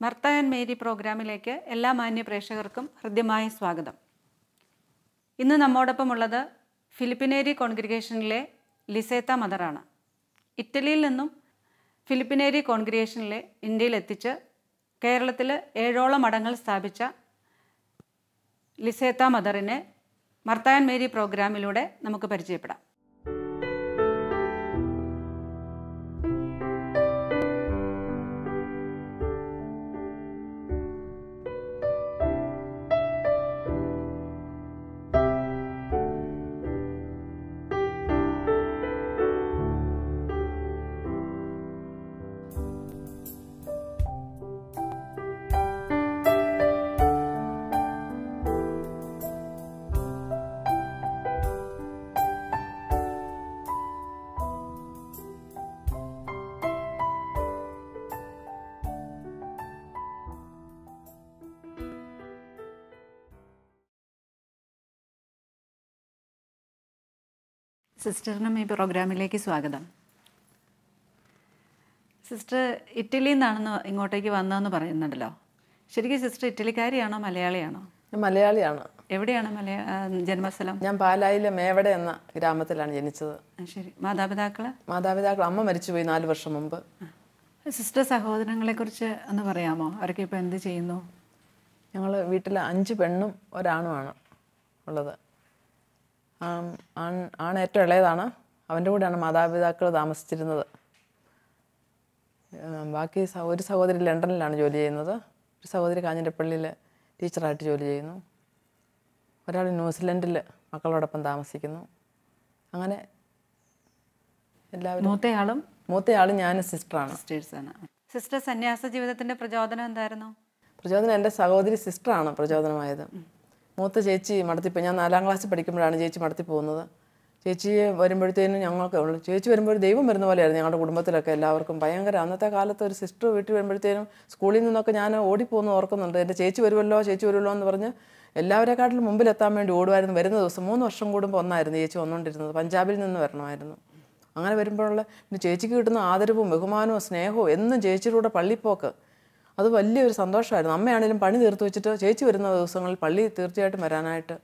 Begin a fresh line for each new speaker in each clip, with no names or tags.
Martha and Mary പ്രോഗ്രാമിലേക്ക് എല്ലാ മാന്യ പ്രേക്ഷകർക്കും ഹൃദ്യമായ സ്വാഗതം. ഇന്ന് നമ്മോടൊപ്പം ഉള്ളത് ഫിലിപ്പിനേരി കോൺഗ്രിഗേഷനിലെ ലിസേത്ത മദറാണ്. ഇറ്റലിയിൽ നിന്നും ഫിലിപ്പിനേരി കോൺഗ്രിഗേഷനിലെ ഇന്ത്യയിലെത്തിച്ച് കേരളത്തിൽ 7ഓളം മഠങ്ങൾ സ്ഥാപിച്ച ലിസേത്ത മദറിനെ മർത്ത ആൻഡ് മേരി പ്രോഗ്രാമിലൂടെ നമുക്ക് പരിചയപ്പെടാം. സിസ്റ്ററിനും ഈ പ്രോഗ്രാമിലേക്ക് സ്വാഗതം. സിസ്റ്റർ ഇറ്റലിയിൽ നിന്നാണെന്ന് ഇങ്ങോട്ടേക്ക് വന്നതെന്ന് പറയുന്നുണ്ടല്ലോ. ശരിക്കും സിസ്റ്റർ ഇറ്റലിക്കാരിയാണോ മലയാളിയാണോ?
മലയാളിയാണ്.
എവിടെയാണ് ജന്മസ്ഥലം?
ഞാൻ പാലായിലെ മേവടെ എന്ന ഗ്രാമത്തിലാണ് ജനിച്ചത്.
ശരി. മാതാപിതാക്കൾ
അമ്മ മരിച്ചുപോയി 4 വർഷം മുമ്പ്.
സിസ്റ്റർ സഹോദരങ്ങളെക്കുറിച്ച് ഒന്ന് പറയാമോ? അവരൊക്കെ ഇപ്പോൾ എന്ത് ചെയ്യുന്നു?
ഞങ്ങൾ വീട്ടിൽ 5 പെണ്ണും ഒരാണുമാണ് ഉള്ളത്. ആണ് ഏറ്റവും ഇളയതാണ്. അവൻ്റെ കൂടെയാണ് മാതാപിതാക്കൾ താമസിച്ചിരുന്നത്. ബാക്കി ഒരു സഹോദരി ലണ്ടനിലാണ് ജോലി ചെയ്യുന്നത്. ഒരു സഹോദരി കാഞ്ഞിരപ്പള്ളിയിൽ ടീച്ചറായിട്ട് ജോലി ചെയ്യുന്നു. ഒരാൾ ന്യൂസിലൻഡിൽ മക്കളോടൊപ്പം താമസിക്കുന്നു. അങ്ങനെ എല്ലാവരും. മൂത്തയാളും ഞാനും സിസ്റ്ററാണ്.
സിസ്റ്റേഴ്സാണ്. സിസ്റ്റർ സന്യാസ ജീവിതത്തിൻ്റെ പ്രചോദനം എന്തായിരുന്നു?
പ്രചോദനം എൻ്റെ സഹോദരി സിസ്റ്ററാണ് പ്രചോദനമായത്. മൂത്ത ചേച്ചി മടത്തിപ്പോയി. ഞാൻ 4ാം ക്ലാസ്സിൽ പഠിക്കുമ്പോഴാണ് ചേച്ചി മടത്തി പോകുന്നത്. ചേച്ചി വരുമ്പോഴത്തേനും ചേച്ചി വരുമ്പോൾ ദൈവം വരുന്ന പോലെയായിരുന്നു ഞങ്ങളുടെ കുടുംബത്തിലൊക്കെ എല്ലാവർക്കും. ഭയങ്കര അന്നത്തെ കാലത്ത് ഒരു സിസ്റ്റർ വീട്ടിൽ വരുമ്പോഴത്തേനും സ്കൂളിൽ നിന്നൊക്കെ ഞാൻ ഓടിപ്പോകുന്നു ഓർക്കുന്നുണ്ട്. എൻ്റെ ചേച്ചി വരുമല്ലോ എന്ന് പറഞ്ഞ് എല്ലാവരെക്കാട്ടിലും മുമ്പിലെത്താൻ വേണ്ടി ഓടുമായിരുന്നു. വരുന്ന ദിവസം 3 വർഷം കൂടുമ്പോൾ ഒന്നായിരുന്നു ചേച്ചി വന്നുകൊണ്ടിരുന്നത്. പഞ്ചാബിൽ നിന്ന് വരണമായിരുന്നു. അങ്ങനെ വരുമ്പോഴുള്ള പിന്നെ ചേച്ചിക്ക് കിട്ടുന്ന ആദരവും ബഹുമാനവും സ്നേഹവും എന്നും ചേച്ചിയുടെ കൂടെ പള്ളിപ്പോക്ക് അത് വലിയൊരു സന്തോഷമായിരുന്നു. അമ്മയാണെങ്കിലും പണി തീർത്ത് വെച്ചിട്ട് ചേച്ചി വരുന്ന ദിവസങ്ങളിൽ പള്ളി തീർച്ചയായിട്ടും വരാനായിട്ട്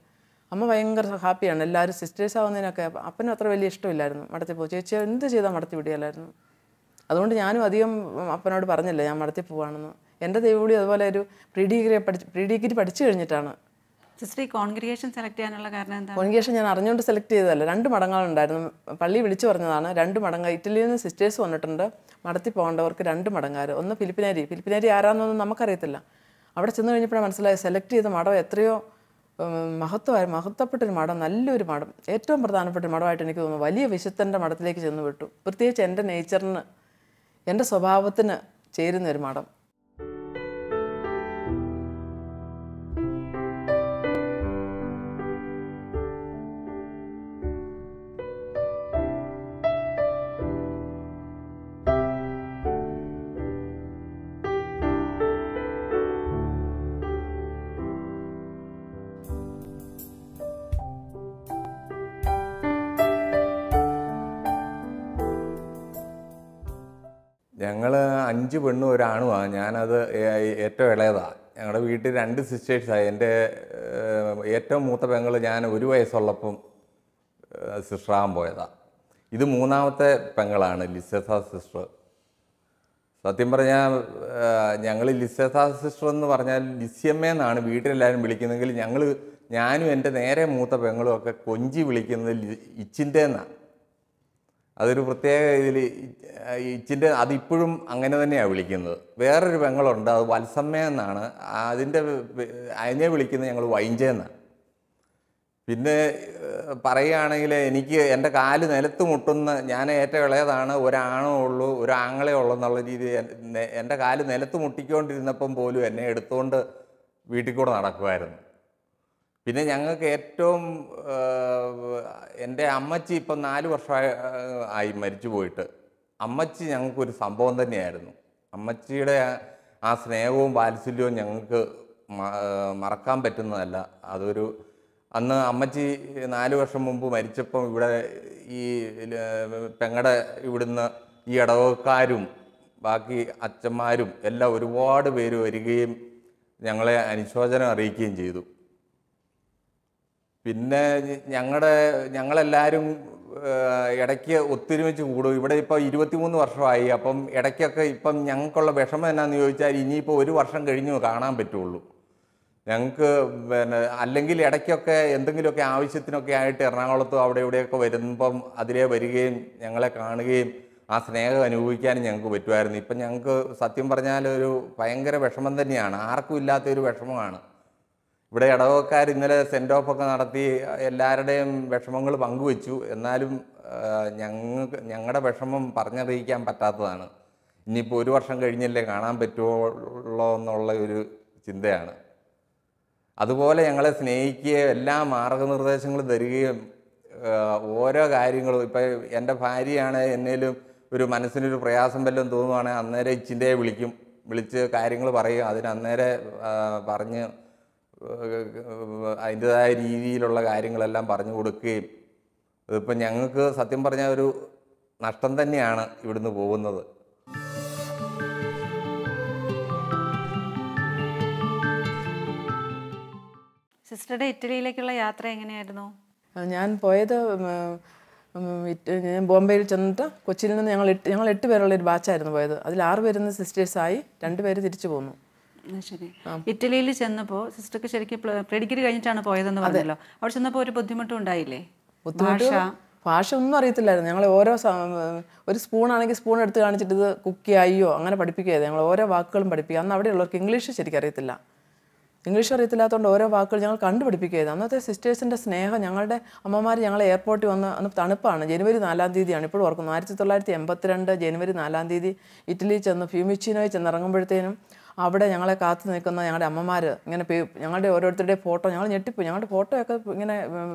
അമ്മ ഭയങ്കര ഹാപ്പിയാണ്. എല്ലാവരും സിസ്റ്റേഴ്സ് ആവുന്നതിനൊക്കെ അപ്പനും അത്ര വലിയ ഇഷ്ടമില്ലായിരുന്നു മടത്തി പോകും. ചേച്ചി എന്ത് ചെയ്താൽ മടത്തി വിടിയല്ലായിരുന്നു. അതുകൊണ്ട് ഞാനും അധികം അപ്പനോട് പറഞ്ഞില്ല ഞാൻ മടത്തി പോവാണെന്ന്. എൻ്റെ ദൈവവിളി അതുപോലെ ഒരു പ്രീ ഡിഗ്രി പഠിച്ചു കഴിഞ്ഞിട്ടാണ്.
സിസ്റ്റർ ഈ കോൺഗ്രിഗേഷൻ സെലക്ട് ചെയ്യാനുള്ള കാരണം എന്താ?
കോൺഗ്രിഗേഷൻ ഞാൻ അറിഞ്ഞുകൊണ്ട് സെലക്ട് ചെയ്തതല്ല. 2 മടങ്ങളുണ്ടായിരുന്നു. പള്ളി വിളിച്ചു പറഞ്ഞതാണ്. 2 മടങ്ങ് ഇറ്റലിയിൽ നിന്ന് സിസ്റ്റേഴ്സ് വന്നിട്ടുണ്ട്. മടത്തി പോകേണ്ടവർക്ക് 2 മടങ്ങാർ. ഒന്ന് ഫിലിപ്പിനേരി ആരാന്നൊന്നും നമുക്കറിയത്തില്ല. അവിടെ ചെന്ന് കഴിഞ്ഞപ്പോഴാണ് മനസ്സിലായി സെലക്ട് ചെയ്ത മഠം എത്രയോ മഹത്വപ്പെട്ടൊരു മഠം, നല്ലൊരു മഠം, ഏറ്റവും പ്രധാനപ്പെട്ട മഠമായിട്ട് എനിക്ക് തോന്നുന്നു. വലിയ വിശുദ്ധൻ്റെ മഠത്തിലേക്ക് ചെന്ന് വിട്ടു. പ്രത്യേകിച്ച് എൻ്റെ നേച്ചറിന്, എൻ്റെ സ്വഭാവത്തിന് ചേരുന്നൊരു മഠം.
ഞങ്ങൾ 5 പെണ്ണും ഒരാണുമാണ്. ഞാനത് ഏറ്റവും ഇളയതാണ്. ഞങ്ങളുടെ വീട്ടിൽ 2 സിസ്റ്റേഴ്സാണ്. എൻ്റെ ഏറ്റവും മൂത്ത പെങ്ങൾ ഞാൻ 1 വയസ്സുള്ളപ്പം സിസ്റ്ററാകാൻ പോയതാണ്. ഇത് 3ാമത്തെ പെങ്ങളാണ് ലിസേത്ത സിസ്റ്റർ. സത്യം പറഞ്ഞാൽ ഞങ്ങൾ ലിസേത്ത സിസ്റ്റർ എന്ന് പറഞ്ഞാൽ ലിസ്യമ്മേന്നാണ് വീട്ടിലെല്ലാവരും വിളിക്കുന്നതെങ്കിൽ ഞാനും എൻ്റെ നേരെ മൂത്ത പെങ്ങളും ഒക്കെ കൊഞ്ചി വിളിക്കുന്നത് ഇച്ചിൻ്റെ എന്നാണ്. അതൊരു പ്രത്യേക ഇതിൽ ഇച്ചിൻ്റെ അതിപ്പോഴും അങ്ങനെ തന്നെയാണ് വിളിക്കുന്നത്. വേറൊരു പെങ്ങളുണ്ട്, അത് വത്സമ്മ എന്നാണ്. അതിനെ വിളിക്കുന്നത് ഞങ്ങൾ വൈഞ്ചേന്നാണ്. പിന്നെ പറയുകയാണെങ്കിൽ എനിക്ക് എൻ്റെ കാല് നിലത്ത് മുട്ടുന്ന, ഞാൻ ഏറ്റവും ഇളയതാണ്, ഒരാണോ ഉള്ളൂ, ഒരാങ്ങളെ ഉള്ളൂ എന്നുള്ള രീതിയിൽ എൻ്റെ കാല് നിലത്ത് മുട്ടിക്കൊണ്ടിരുന്നപ്പം പോലും എന്നെ എടുത്തുകൊണ്ട് വീട്ടിൽ കൂടെ നടക്കുമായിരുന്നു. പിന്നെ ഞങ്ങൾക്ക് ഏറ്റവും എൻ്റെ അമ്മച്ചി ഇപ്പം 4 വർഷമായി മരിച്ചു പോയിട്ട്. അമ്മച്ചി ഞങ്ങൾക്കൊരു സംഭവം തന്നെയായിരുന്നു. അമ്മച്ചിയുടെ ആ സ്നേഹവും വാത്സല്യവും ഞങ്ങൾക്ക് മറക്കാൻ പറ്റുന്നതല്ല. അന്ന് അമ്മച്ചി 4 വർഷം മുമ്പ് മരിച്ചപ്പം ഇവിടെ ഈ പെങ്ങടെ ഇവിടുന്ന് ഈ ഇടവക്കാരും ബാക്കി അച്ഛന്മാരും എല്ലാം ഒരുപാട് പേര് വരികയും ഞങ്ങളെ അനുശോചനം അറിയിക്കുകയും ചെയ്തു. പിന്നെ ഞങ്ങളെല്ലാവരും ഇടയ്ക്ക് ഒത്തൊരുമിച്ച് കൂടും. ഇവിടെ ഇപ്പോൾ 23 വർഷമായി. അപ്പം ഇടയ്ക്കൊക്കെ ഇപ്പം ഞങ്ങൾക്കുള്ള വിഷമം എന്നാന്ന് ചോദിച്ചാൽ ഇനിയിപ്പോൾ 1 വർഷം കഴിഞ്ഞു കാണാൻ പറ്റുള്ളൂ ഞങ്ങൾക്ക്. പിന്നെ അല്ലെങ്കിൽ ഇടയ്ക്കൊക്കെ എന്തെങ്കിലുമൊക്കെ ആവശ്യത്തിനൊക്കെ ആയിട്ട് എറണാകുളത്തും അവിടെ ഇവിടെയൊക്കെ വരുമ്പം അതിലേ വരികയും ഞങ്ങളെ കാണുകയും ആ സ്നേഹം അനുഭവിക്കാനും ഞങ്ങൾക്ക് പറ്റുമായിരുന്നു. ഇപ്പം ഞങ്ങൾക്ക് സത്യം പറഞ്ഞാൽ ഒരു ഭയങ്കര വിഷമം തന്നെയാണ്, ആർക്കും ഇല്ലാത്തൊരു വിഷമമാണ്. ഇവിടെ ഇടവക്കാർ ഇന്നലെ സെൻഡ് ഓഫ് ഒക്കെ നടത്തി എല്ലാവരുടെയും വിഷമങ്ങൾ പങ്കുവെച്ചു. എന്നാലും ഞങ്ങളുടെ വിഷമം പറഞ്ഞറിയിക്കാൻ പറ്റാത്തതാണ്. ഇനിയിപ്പോൾ 1 വർഷം കഴിഞ്ഞല്ലേ കാണാൻ പറ്റുള്ളൂ എന്നുള്ള ഒരു ചിന്തയാണ്. അതുപോലെ ഞങ്ങളെ സ്നേഹിക്കുകയും എല്ലാ മാർഗനിർദ്ദേശങ്ങളും തരികയും ഓരോ കാര്യങ്ങളും ഇപ്പം എൻ്റെ ഭാര്യയാണ് എന്നേലും ഒരു മനസ്സിനൊരു പ്രയാസം വല്ലതും തോന്നുവാണെങ്കിൽ അന്നേരം ഇച്ചിൻ്റെ വിളിച്ച് കാര്യങ്ങൾ പറയും. അതിന് അന്നേരം പറഞ്ഞ് അതിൻ്റെതായ രീതിയിലുള്ള കാര്യങ്ങളെല്ലാം പറഞ്ഞു കൊടുക്കുകയും ഇതിപ്പം ഞങ്ങൾക്ക് സത്യം പറഞ്ഞാൽ ഒരു നഷ്ടം തന്നെയാണ് ഇവിടുന്ന് പോകുന്നത്.
സിസ്റ്ററുടെ ഇറ്റലിയിലേക്കുള്ള യാത്ര എങ്ങനെയായിരുന്നു?
ഞാൻ പോയത് ഞാൻ ബോംബെയിൽ ചെന്നിട്ട് കൊച്ചിയിൽ നിന്ന് ഞങ്ങൾ 8 പേരുള്ള ഒരു ബാച്ചായിരുന്നു പോയത്. അതിൽ 6 പേരുന്ന് സിസ്റ്റേഴ്സായി, 2 പേര് തിരിച്ചു പോന്നു.
ശരി. ഇറ്റലിയിൽ ചെന്നപ്പോൾ സിസ്റ്റർക്ക് ശരിക്കും പ്രീഡിഗ്രി കഴിഞ്ഞിട്ടാണ് പോയതെന്ന് പറഞ്ഞല്ലോ. അവിടെ ചെന്നപ്പോൾ ഒരു ബുദ്ധിമുട്ടും ഉണ്ടായില്ലേ?
ഭാഷ ഒന്നും അറിയത്തില്ലായിരുന്നു. ഞങ്ങൾ ഒരു സ്പൂണാണെങ്കിൽ സ്പൂൺ എടുത്ത് കാണിച്ചിട്ട് ഇത് കുക്ക് അയ്യോ അങ്ങനെ പഠിപ്പിക്കുകയായിരുന്നു. ഞങ്ങൾ ഓരോ വാക്കുകളും പഠിപ്പിക്കുക. അന്ന് അവിടെയുള്ളവർക്ക് ഇംഗ്ലീഷ് ശരിക്കും അറിയത്തില്ല. ഇംഗ്ലീഷ് അറിയത്തില്ലാത്തതുകൊണ്ട് ഓരോ വാക്കുകൾ ഞങ്ങൾ കണ്ടുപിടിപ്പിക്കുകയായിരുന്നു. അന്നത്തെ സിസ്റ്റേഴ്സിൻ്റെ സ്നേഹം, ഞങ്ങളുടെ അമ്മമാർ ഞങ്ങളെ എയർപോർട്ടിൽ വന്ന്, അന്ന് തണുപ്പാണ്, ജനുവരി 4-ാം തീയതിയാണ്, ഇപ്പോഴും ഓർക്കുന്നു. 1982 ജനുവരി 4-ാം തീയതി ഇറ്റലിയിൽ ചെന്ന് ഫിയൂമിച്ചിനോയിൽ ചെന്നിറങ്ങുമ്പോഴത്തേനും അവിടെ ഞങ്ങളെ കാത്തു നിൽക്കുന്ന ഞങ്ങളുടെ അമ്മമാർ ഇങ്ങനെ ഞങ്ങളുടെ ഓരോരുത്തരുടെയും ഫോട്ടോ, ഞങ്ങൾ ഞെട്ടിപ്പോയി. ഞങ്ങളുടെ ഫോട്ടോയൊക്കെ ഇങ്ങനെ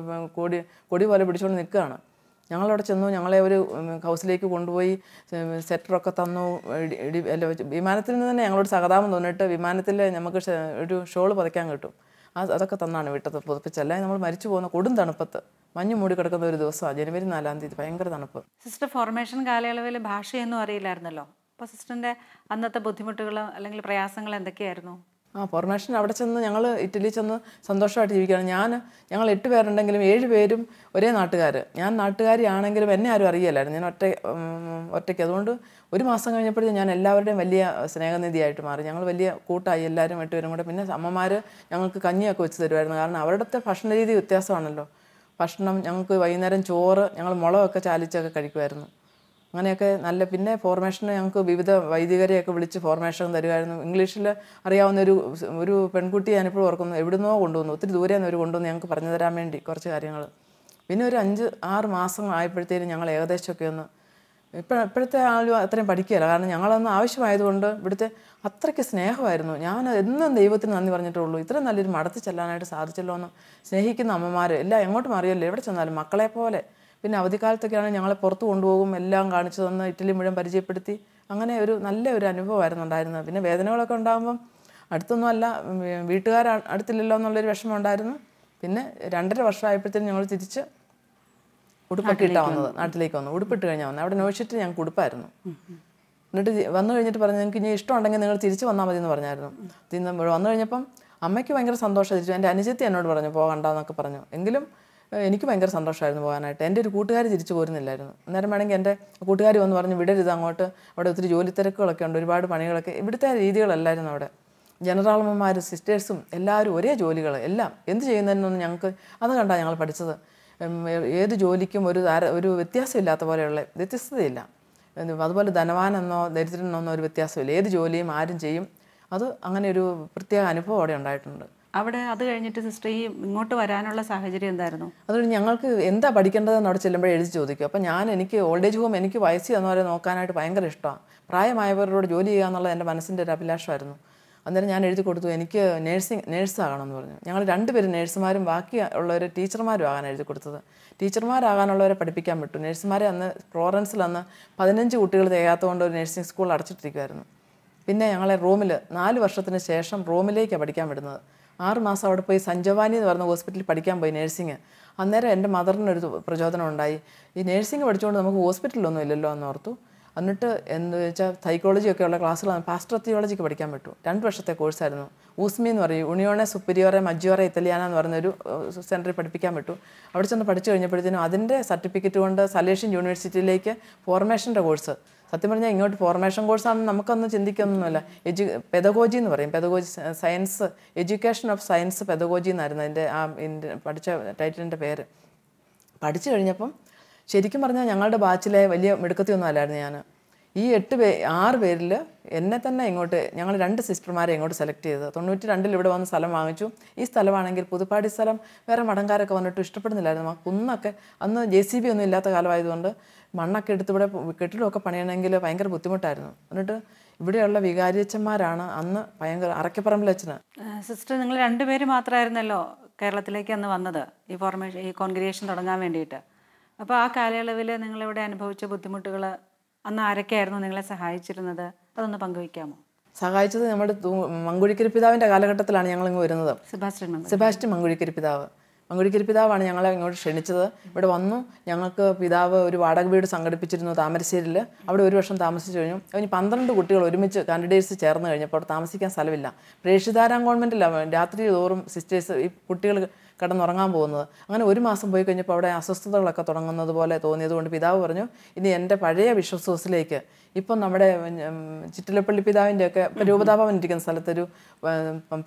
കൊടി പോലെ പിടിച്ചുകൊണ്ട് നിൽക്കുകയാണ്. ഞങ്ങളവിടെ ചെന്നു. ഞങ്ങളെ ഒരു ഹൗസിലേക്ക് കൊണ്ടുപോയി സെറ്ററൊക്കെ തന്നു. വിമാനത്തിൽ നിന്ന് തന്നെ ഞങ്ങളോട് സഹതാപം തോന്നിയിട്ട് വിമാനത്തിൽ നമുക്ക് ഒരു ഷോൾ പതയ്ക്കാൻ കിട്ടും, അതൊക്കെ തന്നാണ് വിട്ടത് പുതപ്പിച്ചല്ല. നമ്മൾ മരിച്ചു പോകുന്ന കൊടും തണുപ്പത്ത് മഞ്ഞ് മൂടി കിടക്കുന്ന ഒരു ദിവസമാണ് ജനുവരി 4-ാം തീയതി. ഭയങ്കര തണുപ്പ്.
സിസ്റ്റർ ഫോർമേഷൻ കാലയളവിൽ ഭാഷയൊന്നും അറിയില്ലായിരുന്നല്ലോ. അപ്പോൾ സിസ്റ്ററിൻ്റെ അന്നത്തെ ബുദ്ധിമുട്ടുകൾ അല്ലെങ്കിൽ പ്രയാസങ്ങൾ എന്തൊക്കെയായിരുന്നു?
ഫോർമേഷൻ അവിടെ ചെന്ന് ഞങ്ങൾ ഇറ്റലിയിൽ ചെന്ന് സന്തോഷമായിട്ട് ജീവിക്കുകയാണ്. ഞങ്ങൾ 8 പേരുണ്ടെങ്കിലും 7 പേരും ഒരേ നാട്ടുകാർ. ഞാൻ നാട്ടുകാരിയാണെങ്കിലും എന്നെ ആരും അറിയില്ലായിരുന്നു. ഞാൻ ഒറ്റയ്ക്ക്. അതുകൊണ്ട് 1 മാസം കഴിഞ്ഞപ്പോഴത്തേക്കും ഞാൻ എല്ലാവരുടെയും വലിയ സ്നേഹനിധിയായിട്ട് മാറി. ഞങ്ങൾ വലിയ കൂട്ടായി, എല്ലാവരും 8 പേരും കൂടെ. പിന്നെ അമ്മമാർ ഞങ്ങൾക്ക് കഞ്ഞിയൊക്കെ വെച്ച് തരുമായിരുന്നു. കാരണം അവരുടെ ഭക്ഷണ രീതി വ്യത്യാസമാണല്ലോ. ഭക്ഷണം ഞങ്ങൾക്ക് വൈകുന്നേരം ചോറ് ഞങ്ങൾ മുളകൊക്കെ ചാലിച്ചൊക്കെ കഴിക്കുമായിരുന്നു. അങ്ങനെയൊക്കെ നല്ല. പിന്നെ ഫോർമേഷന് ഞങ്ങൾക്ക് വിവിധ വൈദികരെയൊക്കെ വിളിച്ച് ഫോർമേഷൻ തരുമായിരുന്നു. ഇംഗ്ലീഷിൽ അറിയാവുന്ന ഒരു പെൺകുട്ടി ഞാനിപ്പോഴും ഓർക്കുന്നു. എവിടുന്നോ കൊണ്ടുവന്നു, ഒത്തിരി ദൂരെ നിന്ന് അവർ കൊണ്ടുവന്ന് ഞങ്ങൾക്ക് പറഞ്ഞു തരാൻ വേണ്ടി കുറച്ച് കാര്യങ്ങൾ. പിന്നെ ഒരു 5-6 മാസം ആയപ്പോഴത്തേനും ഞങ്ങൾ ഏകദേശമൊക്കെ ഒന്ന് ഇപ്പോഴത്തെ ആളും അത്രയും പഠിക്കുകയില്ല. കാരണം ഞങ്ങളൊന്ന് ആവശ്യമായതുകൊണ്ട് ഇവിടുത്തെ അത്രയ്ക്ക് സ്നേഹമായിരുന്നു. ഞാൻ എന്നും ദൈവത്തിന് നന്ദി പറഞ്ഞിട്ടുള്ളൂ. ഇത്രയും നല്ലൊരു മടത്തി ചെല്ലാനായിട്ട് സാധിച്ചല്ലോ എന്ന്. സ്നേഹിക്കുന്ന അമ്മമാർ എല്ലാം എങ്ങോട്ടും അറിയല്ലോ, എവിടെ ചെന്നാലും മക്കളെ പോലെ. പിന്നെ അവധിക്കാലത്തൊക്കെയാണെങ്കിൽ ഞങ്ങളെ പുറത്ത് കൊണ്ടുപോകും, എല്ലാം കാണിച്ചു തന്ന് ഇറ്റലി മുഴുവൻ പരിചയപ്പെടുത്തി. അങ്ങനെ ഒരു നല്ല ഒരു അനുഭവമായിരുന്നു ഉണ്ടായിരുന്നത്. പിന്നെ വേദനകളൊക്കെ ഉണ്ടാകുമ്പം അടുത്തൊന്നും അല്ല, വീട്ടുകാർ അടുത്തില്ലല്ലോ എന്നുള്ളൊരു വിഷമം ഉണ്ടായിരുന്നു. പിന്നെ 2.5 വർഷമായപ്പോഴത്തേനും ഞങ്ങൾ തിരിച്ച് ഉടുപ്പൊക്കെ ഇട്ടാണ് വന്നത്, നാട്ടിലേക്ക് വന്നു. ഉടുപ്പിട്ട് കഴിഞ്ഞാൽ വന്നത്. അവിടെ നോഷിട്ട് ഞങ്ങൾക്ക് ഉടുപ്പായിരുന്നു. എന്നിട്ട് വന്നു കഴിഞ്ഞിട്ട് പറഞ്ഞു, നിങ്ങൾക്ക് ഇനി ഇഷ്ടമുണ്ടെങ്കിൽ നിങ്ങൾ തിരിച്ച് വന്നാൽ മതി എന്ന് പറഞ്ഞായിരുന്നു. വന്നു കഴിഞ്ഞപ്പം അമ്മയ്ക്ക് ഭയങ്കര സന്തോഷം. തിരിച്ചു എൻ്റെ അനുജത്തി എന്നോട് പറഞ്ഞു പോകണ്ടെന്നൊക്കെ പറഞ്ഞു. എങ്കിലും എനിക്ക് ഭയങ്കര സന്തോഷമായിരുന്നു പോകാനായിട്ട്. എൻ്റെ ഒരു കൂട്ടുകാർ തിരിച്ചു പോരുന്നില്ലായിരുന്നു. അന്നേരം വേണമെങ്കിൽ എൻ്റെ കൂട്ടുകാർ വന്ന് പറഞ്ഞു വിടരുത് അങ്ങോട്ട്, അവിടെ ഒത്തിരി ജോലി തിരക്കുകളൊക്കെ ഉണ്ട്, ഒരുപാട് പണികളൊക്കെ. ഇവിടുത്തെ രീതികളല്ലായിരുന്നു അവിടെ. ജനറാളമ്മമാർ സിസ്റ്റേഴ്സും എല്ലാവരും ഒരേ ജോലികൾ, എല്ലാം എന്ത് ചെയ്യുന്നതിനൊന്നും ഞങ്ങൾക്ക് അത് കണ്ടാണ് ഞങ്ങൾ പഠിച്ചത്. ഏത് ജോലിക്കും ഒരു വ്യത്യാസമില്ലാത്ത പോലെയുള്ള വ്യത്യസ്തതയില്ല. അതുപോലെ ധനവാനെന്നോ ദരിദ്രനെന്നോ ഒരു വ്യത്യാസമില്ല. ഏത് ജോലിയും ആരും ചെയ്യും. അത് അങ്ങനെ ഒരു പ്രത്യേക അനുഭവം അവിടെ ഉണ്ടായിട്ടുണ്ട്.
അവിടെ അത് കഴിഞ്ഞിട്ട് സിസ്റ്റർ ഈ ഇങ്ങോട്ട് വരാനുള്ള സാഹചര്യം എന്തായിരുന്നു?
അതുകൊണ്ട് ഞങ്ങൾക്ക് എന്താ പഠിക്കേണ്ടതെന്ന് അവിടെ ചെല്ലുമ്പോൾ എഴുതി ചോദിക്കും. അപ്പം എനിക്ക് ഓൾഡ് ഏജ് ഹോം എനിക്ക് വയസ്സ് തന്നവരെ നോക്കാനായിട്ട് ഭയങ്കര ഇഷ്ടമാണ്. പ്രായമായവരോട് ജോലി ചെയ്യുക എന്നുള്ളത് എൻ്റെ മനസ്സിൻ്റെ ഒരു അഭിലാഷമായിരുന്നു. അന്നേരം ഞാൻ എഴുതി കൊടുത്തു, എനിക്ക് നേഴ്സാകണമെന്ന് പറഞ്ഞു. ഞങ്ങൾ 2 പേരും നേഴ്സുമാരും ബാക്കി ഉള്ളവർ ടീച്ചർമാരും ആകാൻ എഴുതി കൊടുത്തത്. ടീച്ചർമാരാകാനുള്ളവരെ പഠിപ്പിക്കാൻ വിട്ടു. നേഴ്സുമാരെ അന്ന് ഫ്ലോറൻസിൽ 15 കുട്ടികൾ തികയാത്തതുകൊണ്ട് ഒരു നഴ്സിംഗ് സ്കൂൾ അടച്ചിട്ടിരിക്കുമായിരുന്നു. പിന്നെ ഞങ്ങളെ 4 വർഷത്തിന് ശേഷം റോമിലേക്കാണ് പഠിക്കാൻ വിടുന്നത്. 6 മാസം അവിടെ പോയി സഞ്ജവാനി എന്ന് പറഞ്ഞ ഹോസ്പിറ്റലിൽ പഠിക്കാൻ പോയി നേഴ്സിങ്. അന്നേരം എൻ്റെ മദറിനൊരു പ്രചോദനം ഉണ്ടായി. ഈ നേഴ്സിംഗ് പഠിച്ചുകൊണ്ട് നമുക്ക് ഹോസ്പിറ്റലൊന്നും ഇല്ലല്ലോ എന്ന് ഓർത്തു. എന്നിട്ട് എന്ന് വെച്ചാൽ സൈക്കോളജിയൊക്കെ ഉള്ള ക്ലാസ്സുകളാണ്. പാസ്റ്റർ തിയോളജിക്ക് പഠിക്കാൻ പറ്റും. 2 വർഷത്തെ കോഴ്സായിരുന്നു. ഊസ്മി എന്ന് പറയും, യൂണിയോണെ സുപ്പീരിയോറെ മജ്ജിയോറെ ഇറ്റാലിയാന എന്ന് പറയുന്നൊരു സെൻറ്ററിൽ പഠിപ്പിക്കാൻ പറ്റും. അവിടെ ചെന്ന് പഠിച്ചു കഴിഞ്ഞപ്പോഴത്തേനും അതിൻ്റെ സർട്ടിഫിക്കറ്റ് കൊണ്ട് സലേഷ്യൻ യൂണിവേഴ്സിറ്റിയിലേക്ക് ഫോർമേഷൻ്റെ കോഴ്സ്. സത്യം പറഞ്ഞാൽ ഇങ്ങോട്ട് ഫോർമേഷൻ കോഴ്സാണെന്ന് നമുക്കൊന്നും ചിന്തിക്കൊന്നുമില്ല. പെദഗോജി എന്ന് പറയും, പെദഗോജി സയൻസ്, എഡ്യൂക്കേഷൻ ഓഫ് സയൻസ് പെദഗോജി എന്നായിരുന്നു അതിൻ്റെ പഠിച്ച ടൈറ്റിലിൻ്റെ പേര്. പഠിച്ചു കഴിഞ്ഞപ്പം ശരിക്കും പറഞ്ഞാൽ ഞങ്ങളുടെ ബാച്ചിലെ വലിയ മിടുക്കത്തിയൊന്നും അല്ലായിരുന്നു ഞാൻ. ഈ 6 പേരിൽ എന്നെ തന്നെ ഇങ്ങോട്ട് ഞങ്ങൾ 2 സിസ്റ്റർമാരെ ഇങ്ങോട്ട് സെലക്ട് ചെയ്തത്. 92 ഇവിടെ വന്ന് സ്ഥലം വാങ്ങിച്ചു. ഈ സ്ഥലമാണെങ്കിൽ പുതുപ്പാടി സ്ഥലം വേറെ മടങ്കാരൊക്കെ വന്നിട്ട് ഇഷ്ടപ്പെടുന്നില്ലായിരുന്നു. കുന്നൊക്കെ അന്ന് JCB ഒന്നും ഇല്ലാത്ത കാലമായതുകൊണ്ട് മണ്ണൊക്കെ എടുത്ത് ഇവിടെ കെട്ടിടമൊക്കെ പണിയണമെങ്കിൽ ഭയങ്കര ബുദ്ധിമുട്ടായിരുന്നു. എന്നിട്ട് ഇവിടെയുള്ള വികാരിയച്ഛന്മാരാണ് അന്ന് ഭയങ്കര അറക്കപ്പറമ്പിലച്ഛന്.
സിസ്റ്റർ, നിങ്ങൾ 2 പേര് മാത്രമായിരുന്നല്ലോ കേരളത്തിലേക്ക് അന്ന് വന്നത് ഈ കോൺഗ്രിഗേഷൻ തുടങ്ങാൻ വേണ്ടിയിട്ട്. അപ്പോൾ ആ കാലയളവിൽ നിങ്ങളിവിടെ അനുഭവിച്ച ബുദ്ധിമുട്ടുകൾ അന്ന് ആരൊക്കെയായിരുന്നു നിങ്ങളെ സഹായിച്ചിരുന്നത്? അതൊന്ന് പങ്കുവയ്ക്കാമോ?
സഹായിച്ചത് നമ്മുടെ മങ്കുഴിക്കരി പിതാവിൻ്റെ കാലഘട്ടത്തിലാണ് ഞങ്ങളിങ്ങ് വരുന്നത്. സെബാസ്റ്റ്യൻ മങ്കുഴിക്കരി പിതാവ്. മങ്കുഴിക്കരി പിതാവാണ് ഞങ്ങളെ ഇങ്ങോട്ട് ക്ഷണിച്ചത്. ഇവിടെ വന്നു. ഞങ്ങൾക്ക് പിതാവ് ഒരു വാടക വീട് സംഘടിപ്പിച്ചിരുന്നു താമരശ്ശേരിയിൽ. അവിടെ 1 വർഷം താമസിച്ചു കഴിഞ്ഞു. അതിന് 12 കുട്ടികൾ ഒരുമിച്ച് കാൻഡിഡേറ്റ്സ് ചേർന്ന് കഴിഞ്ഞപ്പോൾ അവിടെ താമസിക്കാൻ സ്ഥലമില്ല. പ്രേക്ഷിതാരാം ഗവൺമെൻറ്റിലാണ് രാത്രി തോറും സിസ്റ്റേഴ്സ് ഈ കുട്ടികൾ കിടന്നുറങ്ങാൻ പോകുന്നത്. അങ്ങനെ 1 മാസം പോയി കഴിഞ്ഞപ്പോൾ അവിടെ അസ്വസ്ഥതകളൊക്കെ തുടങ്ങുന്നത് പോലെ തോന്നിയതുകൊണ്ട് പിതാവ് പറഞ്ഞു, ഇനി എൻ്റെ പഴയ ബിഷപ്സ് ഹൗസിലേക്ക്, ഇപ്പം നമ്മുടെ ചിറ്റിലപ്പള്ളി പിതാവിൻ്റെയൊക്കെ രൂപതാഭവൻ ഇരിക്കുന്ന സ്ഥലത്തൊരു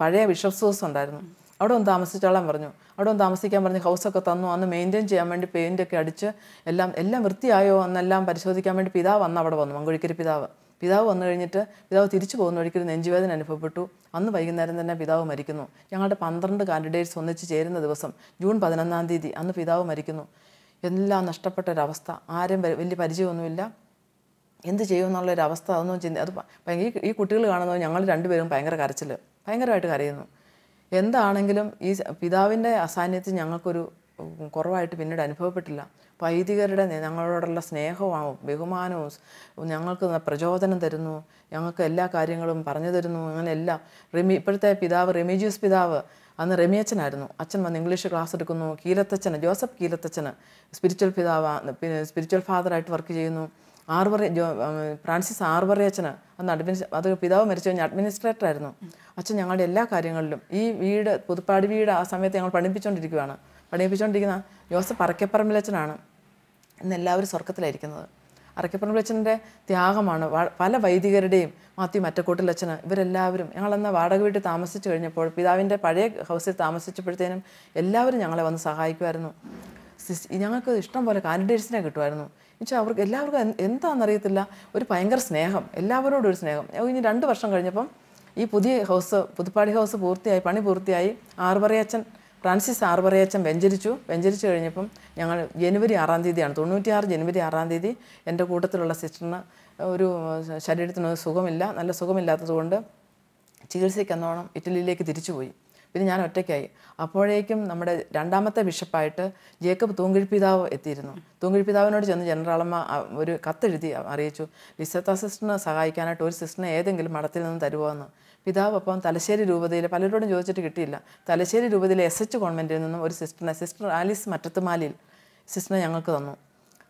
പഴയ ബിഷപ്സ് ഹൗസ് ഉണ്ടായിരുന്നു. അവിടെ ഒന്ന് താമസിച്ചോളാൻ പറഞ്ഞു. അവിടെ ഒന്ന് താമസിക്കാൻ പറഞ്ഞ് ഹൗസൊക്കെ തന്നു. അന്ന് മെയിൻറ്റെയിൻ ചെയ്യാൻ വേണ്ടി പെയിൻ്റൊക്കെ അടിച്ച് എല്ലാം വൃത്തിയായോ എന്നെല്ലാം പരിശോധിക്കാൻ വേണ്ടി പിതാവ് അവിടെ വന്നു. മങ്കുഴിക്കരി പിതാവ് വന്നു കഴിഞ്ഞിട്ട് പിതാവ് തിരിച്ചു പോകുന്ന വഴിക്ക് ഒരു നെഞ്ചുവേദന അനുഭവപ്പെട്ടു. അന്ന് വൈകുന്നേരം തന്നെ പിതാവ് മരിക്കുന്നു. ഞങ്ങളുടെ 12 കാൻഡിഡേറ്റ്സ് ഒന്നിച്ച് ചേരുന്ന ദിവസം ജൂൺ 11-ാം തീയതി അന്ന് പിതാവ് മരിക്കുന്നു. എല്ലാം നഷ്ടപ്പെട്ടൊരവസ്ഥ. ആരും വലിയ പരിചയമൊന്നുമില്ല. എന്ത് ചെയ്യുമെന്നുള്ളൊരവസ്ഥ അതൊന്നും ഈ കുട്ടികൾ കാണുന്നത് ഞങ്ങൾ 2 പേരും ഭയങ്കര കരച്ചിൽ, ഭയങ്കരമായിട്ട് കരയുന്നു. എന്താണെങ്കിലും ഈ പിതാവിൻ്റെ അസാന്നിധ്യം ഞങ്ങൾക്കൊരു കുറവായിട്ട് പിന്നീട് അനുഭവപ്പെട്ടില്ല. വൈദികരുടെ ഞങ്ങളോടുള്ള സ്നേഹവും ബഹുമാനവും ഞങ്ങൾക്ക് പ്രചോദനം തരുന്നു. ഞങ്ങൾക്ക് എല്ലാ കാര്യങ്ങളും പറഞ്ഞു തരുന്നു. അങ്ങനെ എല്ലാം. ഇപ്പോഴത്തെ പിതാവ് റെമീജിയസ് പിതാവ് അന്ന് റെമിയച്ചനായിരുന്നു. അച്ഛൻ വന്ന് ഇംഗ്ലീഷ് ക്ലാസ് എടുക്കുന്നു. കീലത്തച്ഛന്, ജോസഫ് കീലത്തച്ഛന് സ്പിരിച്വൽ സ്പിരിച്വൽ ഫാദറായിട്ട് വർക്ക് ചെയ്യുന്നു. ഫ്രാൻസിസ് ആർവറിയച്ഛന് അന്ന് അത് പിതാവ് മരിച്ചു കഴിഞ്ഞാൽ അഡ്മിനിസ്ട്രേറ്ററായിരുന്നു. അച്ഛൻ ഞങ്ങളുടെ എല്ലാ കാര്യങ്ങളിലും ഈ വീട് പുതുപ്പാടി വീട് ആ സമയത്ത് ഞങ്ങൾ പഠിപ്പിച്ചുകൊണ്ടിരിക്കുന്ന ജോസഫ് അറക്കപ്പറമ്പിലച്ഛനാണ്. ഇന്ന് എല്ലാവരും സ്വർഗത്തിലായിരിക്കുന്നത്. അറക്കപ്പറമ്പിലച്ഛൻ്റെ ത്യാഗമാണ്. പല വൈദികരുടെയും മാത്യു മറ്റക്കോട്ടിലച്ഛന് ഇവരെല്ലാവരും ഞങ്ങളന്ന് വാടക വീട്ടിൽ താമസിച്ചു കഴിഞ്ഞപ്പോൾ പിതാവിൻ്റെ പഴയ ഹൗസിൽ താമസിച്ചപ്പോഴത്തേനും എല്ലാവരും ഞങ്ങളെ വന്ന് സഹായിക്കുമായിരുന്നു. ഞങ്ങൾക്ക് ഇഷ്ടം പോലെ കാൻഡിഡേറ്റ്സിനെ കിട്ടുമായിരുന്നു. എന്നുവെച്ചാൽ അവർക്ക് എല്ലാവർക്കും എന്താണെന്നറിയത്തില്ല, ഒരു ഭയങ്കര സ്നേഹം, എല്ലാവരോടും ഒരു സ്നേഹം. ഇനി 2 വർഷം കഴിഞ്ഞപ്പം ഈ പുതിയ പുതുപ്പാടി ഹൗസ് പണി പൂർത്തിയായി. ഫ്രാൻസിസ് ആർവറിയച്ചൻ വെഞ്ചരിച്ചു കഴിഞ്ഞപ്പം ഞങ്ങൾ ജനുവരി 6-ാം തീയതിയാണ് 96 ജനുവരി 6-ാം തീയതി എൻ്റെ കൂട്ടത്തിലുള്ള സിസ്റ്ററിന് ഒരു ശരീരത്തിന് നല്ല സുഖമില്ലാത്തതുകൊണ്ട് ചികിത്സയ്ക്കെന്നോണം ഇറ്റലിയിലേക്ക് തിരിച്ചുപോയി. പിന്നെ ഞാൻ ഒറ്റയ്ക്കായി. അപ്പോഴേക്കും നമ്മുടെ 2ാമത്തെ ബിഷപ്പായിട്ട് ജേക്കബ് തൂങ്കിഴിപ്പിതാവ് എത്തിയിരുന്നു. തൂങ്കിഴിപ്പിതാവിനോട് ചെന്ന് ജനറാളമ്മ ഒരു കത്തെഴുതി അറിയിച്ചു, ലിസത്ത സിസ്റ്ററിനെ സഹായിക്കാനായിട്ട് ഒരു സിസ്റ്ററിനെ ഏതെങ്കിലും മഠത്തിൽ നിന്ന് തരുമോ എന്ന്. പിതാവ് അപ്പം തലശ്ശേരി രൂപതയിൽ പലരോടും ചോദിച്ചിട്ട് കിട്ടിയില്ല. തലശ്ശേരി രൂപതയിലെ SH കോൺവെൻറ്റിൽ നിന്നും ഒരു സിസ്റ്റർ ആലിസ് മറ്റത്തുമാലിൽ സിസ്റ്ററിനെ ഞങ്ങൾക്ക് തന്നു.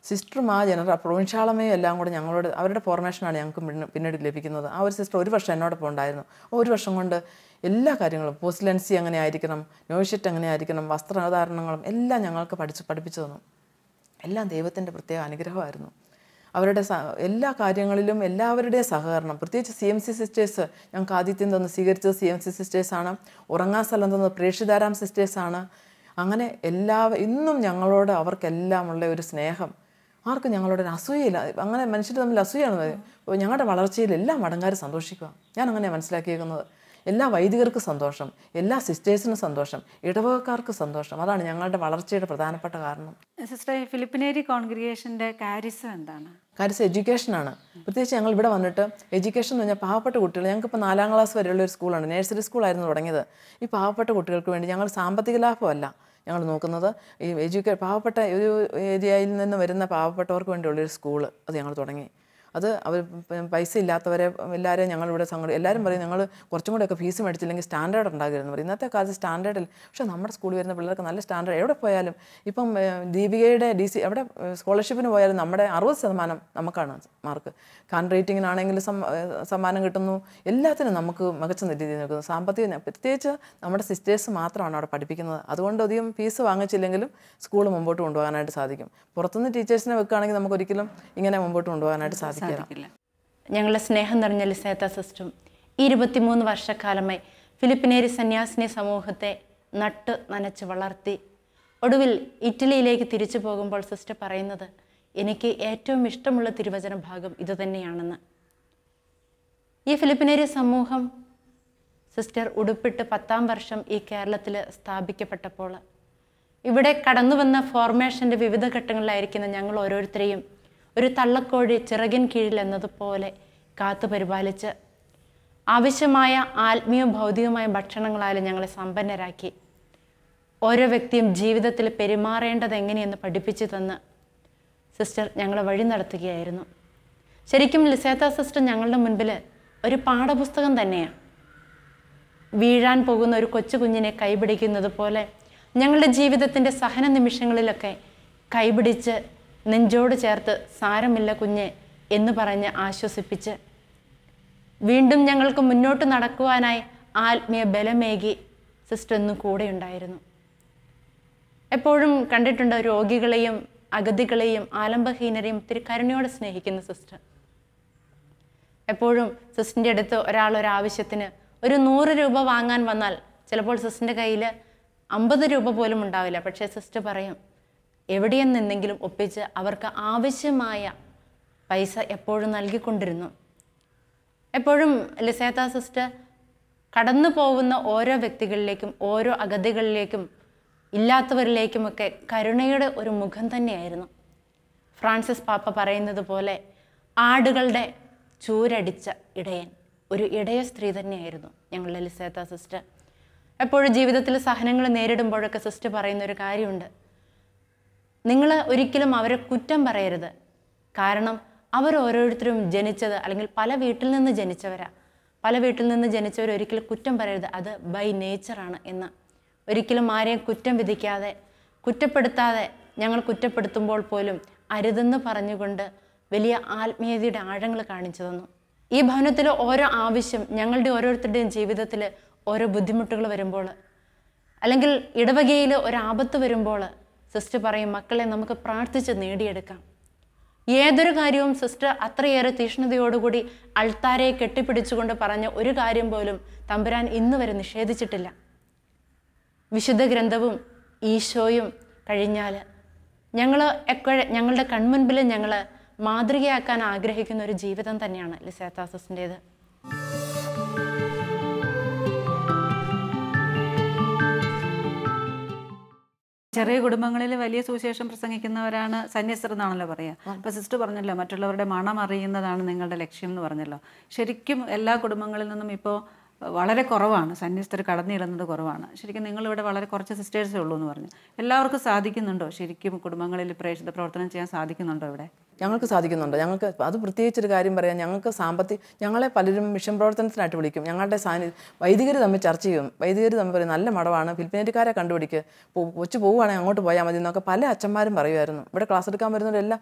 സിസ്റ്ററും ആ പ്രൊവിൻഷ്യാളമ്മയും എല്ലാം കൂടെ ഞങ്ങളോട് അവരുടെ ഫോർമേഷനാണ് ഞങ്ങൾക്ക് പിന്നീട് ലഭിക്കുന്നത്. ആ ഒരു സിസ്റ്റർ 1 വർഷം എന്നോടൊപ്പം ഉണ്ടായിരുന്നു. 1 വർഷം കൊണ്ട് എല്ലാ കാര്യങ്ങളും പോസ്റ്റ്ലൻസി എങ്ങനെ ആയിരിക്കണം, നോയിഷെറ്റ് എങ്ങനെ ആയിരിക്കണം, വസ്ത്രധാരണങ്ങളും എല്ലാം ഞങ്ങൾക്ക് പഠിപ്പിച്ചു തന്നു. എല്ലാം ദൈവത്തിൻ്റെ പ്രത്യേക അനുഗ്രഹമായിരുന്നു. അവരുടെ എല്ലാ കാര്യങ്ങളിലും എല്ലാവരുടെയും സഹകരണം, പ്രത്യേകിച്ച് CMC സിസ്റ്റേഴ്സ് ഞങ്ങൾക്ക് ആദ്യത്യം തന്നു സ്വീകരിച്ചത് CMC സിസ്റ്റേഴ്സാണ്. ഉറങ്ങാൻ സ്ഥലം തന്നത് പ്രേക്ഷിതാരാം സിസ്റ്റേഴ്സാണ്. അങ്ങനെ ഇന്നും ഞങ്ങളോട് അവർക്കെല്ലാം ഉള്ള ഒരു സ്നേഹം, ആർക്കും ഞങ്ങളോടൊരു അസൂയയില്ല. അങ്ങനെ മനുഷ്യർ തമ്മിൽ അസൂയാണ്. ഞങ്ങളുടെ വളർച്ചയിൽ എല്ലാ മടങ്ങാർ സന്തോഷിക്കുക. ഞാൻ അങ്ങനെ മനസ്സിലാക്കിയേക്കുന്നത്. എല്ലാ വൈദികർക്കും സന്തോഷം, എല്ലാ സിസ്റ്റേഴ്സിനും സന്തോഷം, ഇടവകക്കാർക്ക് സന്തോഷം. അതാണ് ഞങ്ങളുടെ വളർച്ചയുടെ പ്രധാനപ്പെട്ട കാരണം.
സിസ്റ്റർ, ഫിലിപ്പിനേരി കോൺഗ്രിഗേഷൻ്റെ കാരിസം എന്താണ്?
കാരിസം എഡ്യൂക്കേഷനാണ്. പ്രത്യേകിച്ച് ഞങ്ങൾ ഇവിടെ വന്നിട്ട് എഡ്യൂക്കേഷൻ എന്ന് പറഞ്ഞാൽ പാവപ്പെട്ട കുട്ടികൾ, ഞങ്ങൾക്കിപ്പോൾ 4-ാം ക്ലാസ് വരെയുള്ള ഒരു സ്കൂളാണ്, നഴ്സറി സ്കൂളായിരുന്നു തുടങ്ങിയത്. ഈ പാവപ്പെട്ട കുട്ടികൾക്ക് വേണ്ടി ഞങ്ങൾ സാമ്പത്തിക ലാഭമല്ല ഞങ്ങൾ നോക്കുന്നത്. ഈ പാവപ്പെട്ട ഒരു ഏരിയയിൽ നിന്ന് വരുന്ന പാവപ്പെട്ടവർക്ക് വേണ്ടിയുള്ളൊരു സ്കൂള് അത് ഞങ്ങൾ തുടങ്ങി. അത് അവർ പൈസ ഇല്ലാത്തവരെ എല്ലാവരെയും ഞങ്ങളിവിടെ എല്ലാവരും പറയും ഞങ്ങൾ കുറച്ചും കൂടെയൊക്കെ ഫീസ് മേടിച്ചില്ലെങ്കിൽ സ്റ്റാൻഡേർഡ് ഉണ്ടാകരുതെന്ന് പറയും. ഇന്നത്തെ കാലത്ത് സ്റ്റാൻഡേർഡിൽ പക്ഷേ നമ്മുടെ സ്കൂളിൽ വരുന്ന പിള്ളേർക്ക് നല്ല സ്റ്റാൻഡേർഡ് എവിടെ പോയാലും ഇപ്പം ദീപികയുടെ DC എവിടെ സ്കോളർഷിപ്പിന് പോയാലും നമ്മുടെ 60% നമുക്കാണ് മാർക്ക്. ഹാൻഡ് റൈറ്റിങ്ങിനാണെങ്കിലും സമ്മാനം കിട്ടുന്നു. എല്ലാത്തിനും നമുക്ക് മികച്ച രീതിയിൽ നിൽക്കുന്നു. സാമ്പത്തിക പ്രത്യേകിച്ച് നമ്മുടെ സിസ്റ്റേഴ്സ് മാത്രമാണ് അവിടെ പഠിപ്പിക്കുന്നത്. അതുകൊണ്ട് അധികം ഫീസ് വാങ്ങിച്ചില്ലെങ്കിലും സ്കൂൾ മുമ്പോട്ട് കൊണ്ടുപോകാനായിട്ട് സാധിക്കും. പുറത്തുനിന്ന് ടീച്ചേഴ്സിനെ വെക്കുകയാണെങ്കിൽ നമുക്ക് ഒരിക്കലും ഇങ്ങനെ മുമ്പോട്ട് കൊണ്ടുപോകാനായിട്ട് സാധിക്കില്ല.
ഞങ്ങളുടെ സ്നേഹം നിറഞ്ഞ ലിസേത്ത സിസ്റ്ററും 23 വർഷക്കാലമായി ഫിലിപ്പിനേരി സന്യാസിനി സമൂഹത്തെ നട്ട് നനച്ച് വളർത്തി ഒടുവിൽ ഇറ്റലിയിലേക്ക് തിരിച്ചു പോകുമ്പോൾ സിസ്റ്റർ പറയുന്നത് എനിക്ക് ഏറ്റവും ഇഷ്ടമുള്ള തിരുവചന ഭാഗം ഇതുതന്നെയാണെന്ന്. ഈ ഫിലിപ്പിനേരി സമൂഹം സിസ്റ്റർ ഉടുപ്പിട്ട് 10ാം വർഷം ഈ കേരളത്തിൽ സ്ഥാപിക്കപ്പെട്ടപ്പോൾ ഇവിടെ കടന്നു വന്ന ഫോർമേഷൻ്റെ വിവിധ ഘട്ടങ്ങളിലായിരിക്കുന്ന ഞങ്ങൾ ഓരോരുത്തരെയും ഒരു തള്ളക്കോഴി ചിറകിൻ കീഴിൽ എന്നതുപോലെ കാത്തു പരിപാലിച്ച് ആവശ്യമായ ആത്മീയവും ഭൗതികമായ ഭക്ഷണങ്ങളാലും ഞങ്ങളെ സമ്പന്നരാക്കി ഓരോ വ്യക്തിയും ജീവിതത്തിൽ പെരുമാറേണ്ടത് എങ്ങനെയെന്ന് പഠിപ്പിച്ചു തന്ന് സിസ്റ്റർ ഞങ്ങളെ വഴി നടത്തുകയായിരുന്നു. ശരിക്കും ലിസേത്ത സിസ്റ്റർ ഞങ്ങളുടെ മുൻപിൽ ഒരു പാഠപുസ്തകം തന്നെയാണ്. വീഴാൻ പോകുന്ന ഒരു കൊച്ചു കുഞ്ഞിനെ കൈപിടിക്കുന്നത് പോലെ ഞങ്ങളുടെ ജീവിതത്തിൻ്റെ സഹന നിമിഷങ്ങളിലൊക്കെ കൈപിടിച്ച് നെഞ്ചോട് ചേർത്ത് സാരമില്ല കുഞ്ഞ് എന്ന് പറഞ്ഞ് ആശ്വസിപ്പിച്ച് വീണ്ടും ഞങ്ങൾക്ക് മുന്നോട്ട് നടക്കുവാനായി ആത്മീയ ബലമേകി സിസ്റ്റർ ഇന്ന് കൂടെ ഉണ്ടായിരുന്നു. എപ്പോഴും കണ്ടിട്ടുണ്ട് രോഗികളെയും അഗതികളെയും ആലംബഹീനരെയും ഒത്തിരി കരുണയോടെ സ്നേഹിക്കുന്ന സിസ്റ്റർ. എപ്പോഴും സിസ്റ്ററിൻ്റെ അടുത്ത് ഒരാളൊരാവശ്യത്തിന് ഒരു 100 രൂപ വാങ്ങാൻ വന്നാൽ ചിലപ്പോൾ സിസ്റ്ററിൻ്റെ കയ്യിൽ 50 രൂപ പോലും ഉണ്ടാവില്ല. പക്ഷേ സിസ്റ്റർ പറയും എവിടെയും നിന്നെങ്കിലും ഒപ്പിച്ച് അവർക്ക് ആവശ്യമായ പൈസ എപ്പോഴും നൽകിക്കൊണ്ടിരുന്നു. എപ്പോഴും ലിസേത്ത സിസ്റ്റർ കടന്നു പോകുന്ന ഓരോ വ്യക്തികളിലേക്കും ഓരോ അഗതികളിലേക്കും ഇല്ലാത്തവരിലേക്കുമൊക്കെ കരുണയുടെ ഒരു മുഖം തന്നെയായിരുന്നു. ഫ്രാൻസിസ് പാപ്പ പറയുന്നത് പോലെ ആടുകളുടെ ചൂരടിച്ച ഇടയൻ, ഒരു ഇടയ സ്ത്രീ തന്നെയായിരുന്നു ഞങ്ങളുടെ ലിസേത്ത സിസ്റ്റർ. എപ്പോഴും ജീവിതത്തിൽ സഹനങ്ങൾ നേരിടുമ്പോഴൊക്കെ സിസ്റ്റർ പറയുന്ന ഒരു കാര്യമുണ്ട്, നിങ്ങൾ ഒരിക്കലും അവരെ കുറ്റം പറയരുത്. കാരണം അവർ ഓരോരുത്തരും ജനിച്ചത് അല്ലെങ്കിൽ പല വീട്ടിൽ നിന്ന് ജനിച്ചവരാ. പല വീട്ടിൽ നിന്ന് ജനിച്ചവർ ഒരിക്കലും കുറ്റം പറയരുത്, അത് ബൈ നേച്ചറാണ് എന്ന്. ഒരിക്കലും ആരെയും കുറ്റം വിധിക്കാതെ കുറ്റപ്പെടുത്താതെ ഞങ്ങൾ കുറ്റപ്പെടുത്തുമ്പോൾ പോലും അരുതെന്ന് പറഞ്ഞുകൊണ്ട് വലിയ ആത്മീയതയുടെ ആഴങ്ങൾ കാണിച്ചു തന്നു. ഈ ഭവനത്തിൽ ഓരോ ആവശ്യം, ഞങ്ങളുടെ ഓരോരുത്തരുടെയും ജീവിതത്തിൽ ഓരോ ബുദ്ധിമുട്ടുകൾ വരുമ്പോൾ അല്ലെങ്കിൽ ഇടവകയിൽ ഒരാപത്ത് വരുമ്പോൾ സിസ്റ്റർ പറയും മക്കളെ നമുക്ക് പ്രാർത്ഥിച്ച് നേടിയെടുക്കാം. ഏതൊരു കാര്യവും സിസ്റ്റർ അത്രയേറെ തീക്ഷ്ണതയോടുകൂടി അൾത്താരെ കെട്ടിപ്പിടിച്ചുകൊണ്ട് പറഞ്ഞ ഒരു കാര്യം പോലും തമ്പുരാൻ ഇന്ന് വരെ നിഷേധിച്ചിട്ടില്ല. വിശുദ്ധ ഗ്രന്ഥവും ഈശോയും കഴിഞ്ഞാൽ ഞങ്ങളുടെ കൺമുൻപിൽ ഞങ്ങൾ മാതൃകയാക്കാൻ ആഗ്രഹിക്കുന്ന ഒരു ജീവിതം തന്നെയാണ് ലിസേത്ത സിസ്റ്ററിൻ്റേത്.
ചെറിയ കുടുംബങ്ങളിൽ വലിയ സുവിശേഷം പ്രസംഗിക്കുന്നവരാണ് സന്യസ്തർ എന്നാണല്ലോ പറയുക. അപ്പോൾ സിസ്റ്റർ പറഞ്ഞല്ലോ മറ്റുള്ളവരുടെ മണം അറിയുന്നതാണ് നിങ്ങളുടെ ലക്ഷ്യം എന്ന് പറഞ്ഞല്ലോ. ശരിക്കും എല്ലാ കുടുംബങ്ങളിൽ നിന്നും ഇപ്പോൾ വളരെ കുറവാണ് സന്യസ്തർ കടന്നിടുന്നത് കുറവാണ്. ശരിക്കും നിങ്ങളിവിടെ വളരെ കുറച്ച് സിസ്റ്റേഴ്സേ ഉള്ളൂ എന്ന് പറഞ്ഞു. എല്ലാവർക്കും സാധിക്കുന്നുണ്ടോ ശരിക്കും കുടുംബങ്ങളിൽ പ്രേക്ഷിത പ്രവർത്തനം ചെയ്യാൻ സാധിക്കുന്നുണ്ടോ ഇവിടെ?
ഞങ്ങൾക്ക് സാധിക്കുന്നുണ്ട്. ഞങ്ങൾക്ക് അത് പ്രത്യേകിച്ചൊരു കാര്യം പറയാം, ഞങ്ങൾക്ക് ഞങ്ങളെ പലരും മിഷൻ പ്രവർത്തനത്തിനായിട്ട് വിളിക്കും. ഞങ്ങളുടെ വൈദികർ തമ്മിൽ ചർച്ച ചെയ്യും. വൈദികർ തമ്മിൽ പറയും നല്ല മഠമാണ്, ഫിലിപ്പിനേറ്റുകാരെ കണ്ടുപിടിക്കുക, കൊച്ചു പോവുകയാണെങ്കിൽ അങ്ങോട്ട് പോയാൽ മതി എന്നൊക്കെ പല അച്ഛന്മാരും പറയുമായിരുന്നു. ഇവിടെ ക്ലാസ് എടുക്കാൻ വരുന്നവരെല്ലാം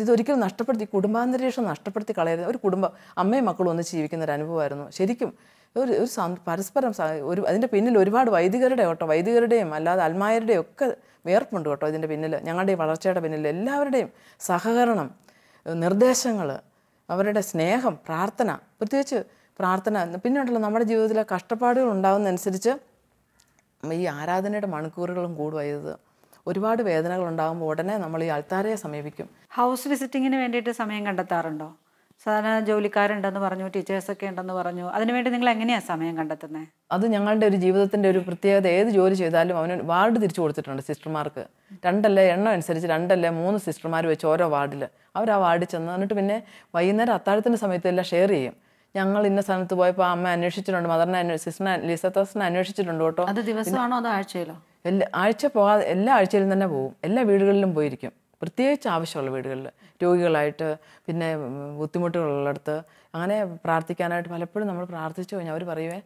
ഇതൊരിക്കലും നഷ്ടപ്പെടുത്തി കുടുംബാന്തരീക്ഷം നഷ്ടപ്പെടുത്തി കളയരുത്. ഒരു കുടുംബം അമ്മയും മക്കളും ഒന്നിച്ച് ജീവിക്കുന്ന ഒരു അനുഭവമായിരുന്നു. ശരിക്കും ഒരു പരസ്പരം അതിൻ്റെ പിന്നിൽ ഒരുപാട് വൈദികരുടെയും അല്ലാതെ അൽമായരുടെയും ഒക്കെ വേർപ്പുണ്ട് കേട്ടോ. ഇതിൻ്റെ പിന്നിൽ ഞങ്ങളുടെ ഈ വളർച്ചയുടെ പിന്നിൽ എല്ലാവരുടെയും സഹകരണം, നിർദ്ദേശങ്ങൾ, അവരുടെ സ്നേഹം, പ്രാർത്ഥന, പ്രത്യേകിച്ച് പ്രാർത്ഥന. പിന്നീടുള്ള നമ്മുടെ ജീവിതത്തിലെ കഷ്ടപ്പാടുകൾ ഉണ്ടാകുന്നതനുസരിച്ച് ഈ ആരാധനയുടെ മണിക്കൂറുകളും കൂടുവായത്. ഒരുപാട് വേദനകൾ ഉണ്ടാകുമ്പോൾ ഉടനെ നമ്മൾ ഈ അൾത്താരയെ സമീപിക്കും.
ഹൗസ് വിസിറ്റിങ്ങിന് വേണ്ടിയിട്ട് സമയം കണ്ടെത്താറുണ്ടോ? സാധാരണ ജോലിക്കാരുണ്ടെന്ന് പറഞ്ഞു, ടീച്ചേഴ്സൊക്കെ ഉണ്ടെന്ന് പറഞ്ഞു. അതിനുവേണ്ടി നിങ്ങൾ എങ്ങനെയാണ് സമയം കണ്ടെത്തുന്നത്?
അത് ഞങ്ങളുടെ ഒരു ജീവിതത്തിൻ്റെ ഒരു പ്രത്യേകത. ഏത് ജോലി ചെയ്താലും അവന് വാർഡ് തിരിച്ചു കൊടുത്തിട്ടുണ്ട് സിസ്റ്റർമാർക്ക്. എണ്ണം അനുസരിച്ച് 2 അല്ല 3 സിസ്റ്റർമാർ വെച്ച് ഓരോ വാർഡിൽ അവർ ആ വാർഡിൽ ചെന്ന് എന്നിട്ട് പിന്നെ വൈകുന്നേരം അത്താഴത്തിൻ്റെ സമയത്ത് എല്ലാം ഷെയർ ചെയ്യും. ഞങ്ങൾ ഇന്ന സ്ഥലത്ത് പോയപ്പോൾ അമ്മ അന്വേഷിച്ചിട്ടുണ്ട്, മദറിനെ സിസ്റ്ററിനെ ലിസത്തസിനെ അന്വേഷിച്ചിട്ടുണ്ട് കേട്ടോ.
അത് ദിവസമാണോ അതോ ആഴ്ചയിലോ?
ആഴ്ച പോകാതെ എല്ലാ ആഴ്ചയിലും തന്നെ പോകും. എല്ലാ വീടുകളിലും പോയിരിക്കും. പ്രത്യേകിച്ച് ആവശ്യമുള്ള വീടുകളിൽ രോഗികളായിട്ട് പിന്നെ ബുദ്ധിമുട്ടുകളുള്ളിടത്ത് അങ്ങനെ പ്രാർത്ഥിക്കാനായിട്ട് പലപ്പോഴും നമ്മൾ പ്രാർത്ഥിച്ചു കഴിഞ്ഞാൽ അവർ പറയുവേ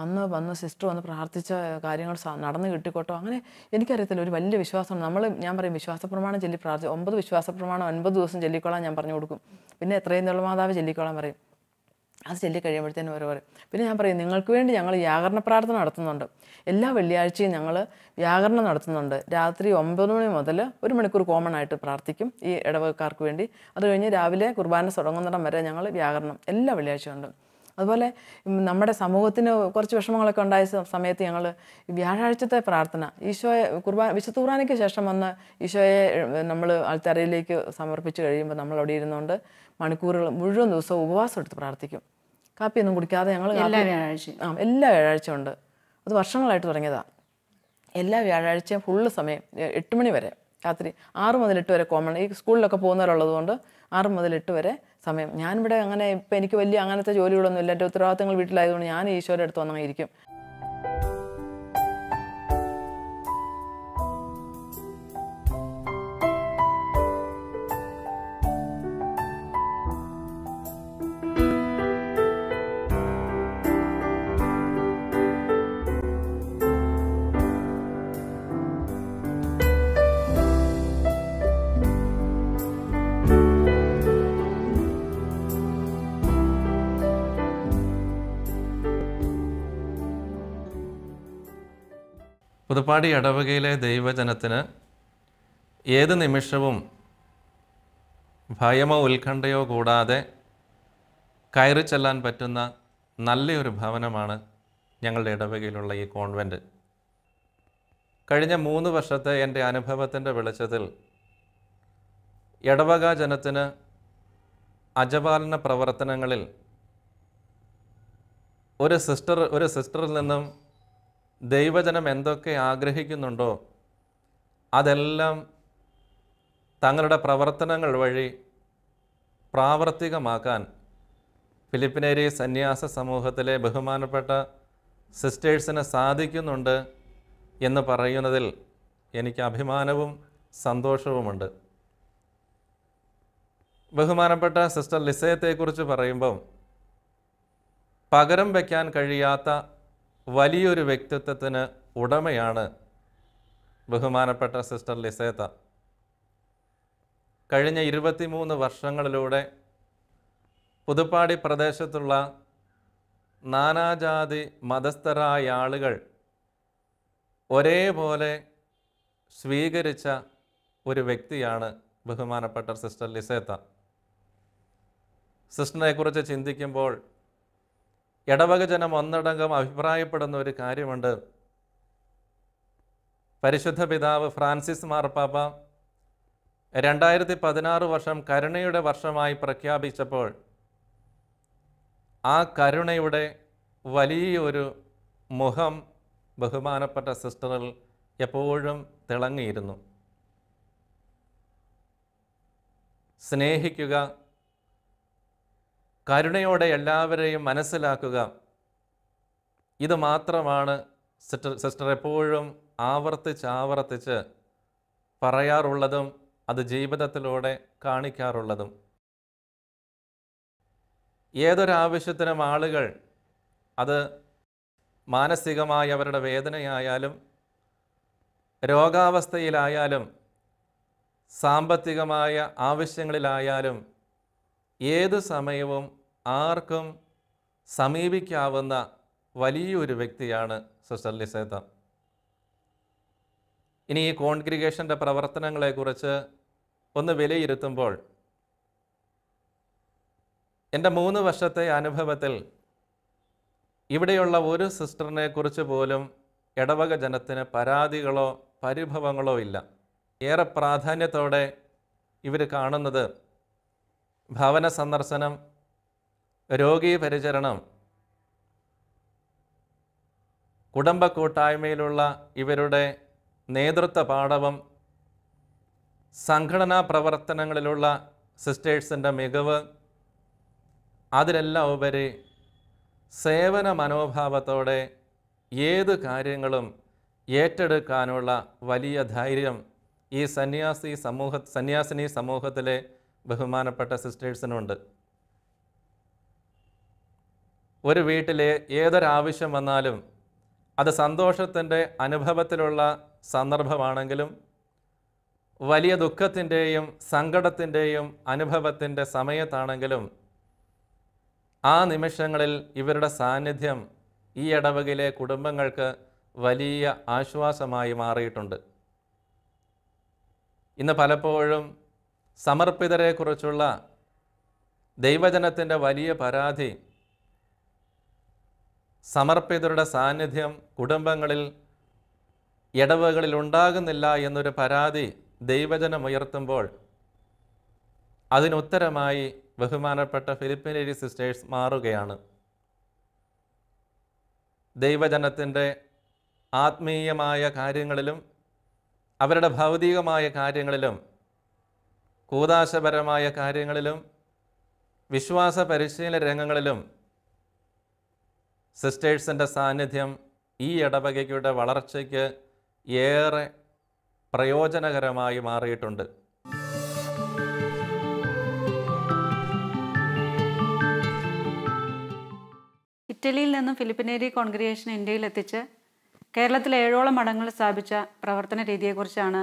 അന്ന് വന്ന് സിസ്റ്റർ വന്ന് പ്രാർത്ഥിച്ച കാര്യങ്ങൾ നടന്നു കിട്ടിക്കോട്ടോ. അങ്ങനെ എനിക്കറിയത്തില്ല, ഒരു വലിയ വിശ്വാസം. ഞാൻ പറയും വിശ്വാസ പ്രമാണം ചൊല്ലി 9 വിശ്വാസ പ്രമാണം 9 ദിവസം ചൊല്ലിക്കോളാൻ ഞാൻ പറഞ്ഞു കൊടുക്കും. പിന്നെ എത്രയും മാതാവ് ചൊല്ലിക്കോളാൻ പറയും. അത് ചൊല്ലി കഴിയുമ്പോഴത്തേനും ഓരോ പറയും. പിന്നെ ഞാൻ പറയും നിങ്ങൾക്ക് വേണ്ടി ഞങ്ങൾ വ്യാകരണ പ്രാർത്ഥന നടത്തുന്നുണ്ട്. എല്ലാ വെള്ളിയാഴ്ചയും ഞങ്ങൾ വ്യാകരണം നടത്തുന്നുണ്ട്. രാത്രി 9 മണി മുതൽ 1 മണിക്കൂർ കോമൺ ആയിട്ട് പ്രാർത്ഥിക്കും ഈ ഇടവകക്കാർക്ക് വേണ്ടി. അത് കഴിഞ്ഞ് രാവിലെ കുർബാന തുടങ്ങുന്നിടം വരെ ഞങ്ങൾ വ്യാകരണം എല്ലാ വെള്ളിയാഴ്ചയും ഉണ്ട്. അതുപോലെ നമ്മുടെ സമൂഹത്തിന് കുറച്ച് വിഷമങ്ങളൊക്കെ ഉണ്ടായ സമയത്ത് ഞങ്ങൾ വ്യാഴാഴ്ചത്തെ പ്രാർത്ഥന വിശുദ്ധ കുർബാനയ്ക്ക് ശേഷം വന്ന് ഈശോയെ നമ്മൾ ആൾത്തറയിലേക്ക് സമർപ്പിച്ച് കഴിയുമ്പോൾ നമ്മൾ അവിടെ ഇരുന്നുകൊണ്ട് മണിക്കൂറുകൾ മുഴുവൻ ദിവസവും ഉപവാസം എടുത്ത് പ്രാർത്ഥിക്കും. കാപ്പിയൊന്നും കുടിക്കാതെ ഞങ്ങൾ എല്ലാ വ്യാഴാഴ്ചയും ഉണ്ട്. അത് വർഷങ്ങളായിട്ട് തുടങ്ങിയതാണ്. എല്ലാ വ്യാഴാഴ്ചയും ഫുള്ള് സമയം 8 മണി വരെ, രാത്രി 6 മുതൽ 8 വരെ കോമൺ. ഈ സ്കൂളിലൊക്കെ പോകുന്നവരുള്ളത് കൊണ്ട് 6 മുതൽ 8 വരെ സമയം. ഞാനിവിടെ അങ്ങനെ ഇപ്പം എനിക്ക് വലിയ അങ്ങനത്തെ ജോലികളൊന്നും ഇല്ല. എൻ്റെ ഉത്തരവാദിത്തങ്ങൾ വീട്ടിലായതുകൊണ്ട് ഞാൻ ഈശോയുടെ അടുത്ത് വന്നങ്ങനെ ഇരിക്കും.
പുതുപ്പാടി ഇടവകയിലെ ദൈവജനത്തിന് ഏത് നിമിഷവും ഭയമോ ഉത്കണ്ഠയോ കൂടാതെ കയറി ചെല്ലാൻ പറ്റുന്ന നല്ലൊരു ഭവനമാണ് ഞങ്ങളുടെ ഇടവകയിലുള്ള ഈ കോൺവെൻറ്റ്. കഴിഞ്ഞ 3 വർഷത്തെ എൻ്റെ അനുഭവത്തിൻ്റെ വെളിച്ചത്തിൽ ഇടവക ജനത്തിന് അജപാലന പ്രവർത്തനങ്ങളിൽ ഒരു സിസ്റ്ററിൽ നിന്നും ദൈവജനം എന്തൊക്കെ ആഗ്രഹിക്കുന്നുണ്ടോ അതെല്ലാം തങ്ങളുടെ പ്രവർത്തനങ്ങൾ വഴി പ്രാവർത്തികമാക്കാൻ ഫിലിപ്പിനേരി സന്യാസ സമൂഹത്തിലെ ബഹുമാനപ്പെട്ട സിസ്റ്റേഴ്സിന് സാധിക്കുന്നുണ്ട് എന്ന് പറയുന്നതിൽ എനിക്ക് അഭിമാനവും സന്തോഷവുമുണ്ട്. ബഹുമാനപ്പെട്ട സിസ്റ്റർ ലിസയത്തെക്കുറിച്ച് പറയുമ്പം പകരം വയ്ക്കാൻ കഴിയാത്ത വലിയൊരു വ്യക്തിത്വത്തിന് ഉടമയാണ് ബഹുമാനപ്പെട്ട സിസ്റ്റർ ലിസേത്ത. കഴിഞ്ഞ 23 വർഷങ്ങളിലൂടെ പുതുപ്പാടി പ്രദേശത്തുള്ള നാനാജാതി മതസ്ഥരായ ആളുകൾ ഒരേപോലെ സ്വീകരിച്ച ഒരു വ്യക്തിയാണ് ബഹുമാനപ്പെട്ട സിസ്റ്റർ ലിസേത്ത. സിസ്റ്ററിനെക്കുറിച്ച് ചിന്തിക്കുമ്പോൾ ഇടവക ജനം ഒന്നടങ്കം അഭിപ്രായപ്പെടുന്ന ഒരു കാര്യമുണ്ട്. പരിശുദ്ധ പിതാവ് ഫ്രാൻസിസ് മാർപ്പാപ്പ 2016 വർഷം കരുണയുടെ വർഷമായി പ്രഖ്യാപിച്ചപ്പോൾ ആ കരുണയുടെ വലിയൊരു മുഖം ബഹുമാനപ്പെട്ട സിസ്റ്ററിൽ എപ്പോഴും തിളങ്ങിയിരുന്നു. സ്നേഹിക്കുക, കരുണയോടെ എല്ലാവരെയും മനസ്സിലാക്കുക, ഇത് മാത്രമാണ് സിസ്റ്റർ എപ്പോഴും ആവർത്തിച്ച് പറയാറുള്ളതും അത് ജീവിതത്തിലൂടെ കാണിക്കാറുള്ളതും. ഏതൊരാവശ്യത്തിനും ആളുകൾ അത് മാനസികമായി അവരുടെ വേദനയായാലും രോഗാവസ്ഥയിലായാലും സാമ്പത്തികമായ ആവശ്യങ്ങളിലായാലും ഏത് സമയവും ആർക്കും സമീപിക്കാവുന്ന വലിയൊരു വ്യക്തിയാണ് സിസ്റ്റർ ലിസേത്ത. ഇനി ഈ കോൺഗ്രിഗേഷൻ്റെ പ്രവർത്തനങ്ങളെക്കുറിച്ച് ഒന്ന് വിലയിരുത്തുമ്പോൾ എൻ്റെ 3 വർഷത്തെ അനുഭവത്തിൽ ഇവിടെയുള്ള ഒരു സിസ്റ്ററിനെ കുറിച്ച് പോലും ഇടവക ജനത്തിന് പരാതികളോ പരിഭവങ്ങളോ ഇല്ല. ഏറെ പ്രാധാന്യത്തോടെ ഇവർ കാണുന്നത് ഭവന സന്ദർശനം, രോഗീ പരിചരണം, കുടുംബ കൂട്ടായ്മയിലുള്ള ഇവരുടെ നേതൃത്വ പാടവം, സംഘടനാ പ്രവർത്തനങ്ങളിലുള്ള സിസ്റ്റേഴ്സിൻ്റെ മികവ്, അതിലെല്ലാം ഉപരി സേവന മനോഭാവത്തോടെ ഏത് കാര്യങ്ങളും ഏറ്റെടുക്കാനുള്ള വലിയ ധൈര്യം ഈ സന്യാസിനി സമൂഹത്തിലെ ബഹുമാനപ്പെട്ട സിസ്റ്റേഴ്സിനുണ്ട്. ഒരു വീട്ടിലെ ഏതൊരാവശ്യം വന്നാലും അത് സന്തോഷത്തിൻ്റെ അനുഭവത്തിലുള്ള സന്ദർഭമാണെങ്കിലും വലിയ ദുഃഖത്തിൻ്റെയും സങ്കടത്തിൻ്റെയും അനുഭവത്തിൻ്റെ സമയത്താണെങ്കിലും ആ നിമിഷങ്ങളിൽ ഇവരുടെ സാന്നിധ്യം ഈ ഇടവകയിലെ കുടുംബങ്ങൾക്ക് വലിയ ആശ്വാസമായി മാറിയിട്ടുണ്ട്. ഇന്ന് പലപ്പോഴും സമർപ്പിതരെക്കുറിച്ചുള്ള ദൈവജനത്തിൻ്റെ വലിയ പരാതി സമർപ്പിതരുടെ സാന്നിധ്യം കുടുംബങ്ങളിൽ ഇടവകളിൽ ഉണ്ടാകുന്നില്ല എന്നൊരു പരാതി ദൈവജനം ഉയർത്തുമ്പോൾ അതിനുത്തരമായി ബഹുമാനപ്പെട്ട ഫിലിപ്പിനേരി സിസ്റ്റേഴ്സ് മാറുകയാണ്. ദൈവജനത്തിൻ്റെ ആത്മീയമായ കാര്യങ്ങളിലും അവരുടെ ഭൗതികമായ കാര്യങ്ങളിലും കൂദാശപരമായ കാര്യങ്ങളിലും വിശ്വാസ പരിശീലന രംഗങ്ങളിലും സിസ്റ്റേഴ്സിൻ്റെ സാന്നിധ്യം ഈ ഇടവകയുടെ വളർച്ചയ്ക്ക് ഏറെ പ്രയോജനകരമായി മാറിയിട്ടുണ്ട്.
ഇറ്റലിയിൽ നിന്നും ഫിലിപ്പിനേരി കോൺഗ്രിഗേഷൻ ഇന്ത്യയിലെത്തിച്ച് കേരളത്തിൽ 7ഓളം മഠങ്ങൾ സ്ഥാപിച്ച പ്രവർത്തന രീതിയെക്കുറിച്ചാണ്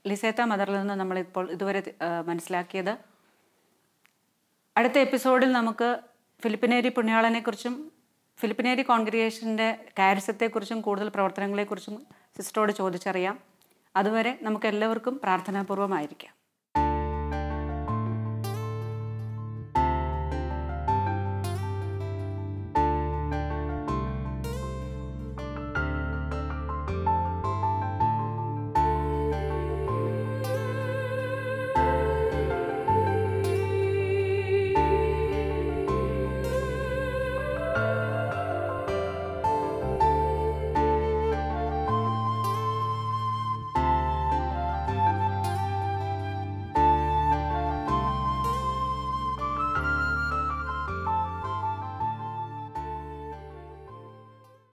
ലിസേത്ത മദറിൽ നിന്ന് നമ്മളിപ്പോൾ ഇതുവരെ മനസ്സിലാക്കിയത്. അടുത്ത എപ്പിസോഡിൽ നമുക്ക് ഫിലിപ്പിനേരി പുണ്യാളനെക്കുറിച്ചും ഫിലിപ്പിനേരി കോൺഗ്രിഗേഷൻ്റെ കാരിസത്തെക്കുറിച്ചും കൂടുതൽ പ്രവർത്തനങ്ങളെക്കുറിച്ചും സിസ്റ്ററോട് ചോദിച്ചറിയാം. അതുവരെ നമുക്ക് എല്ലാവർക്കും പ്രാർത്ഥനാപൂർവ്വമായിരിക്കാം.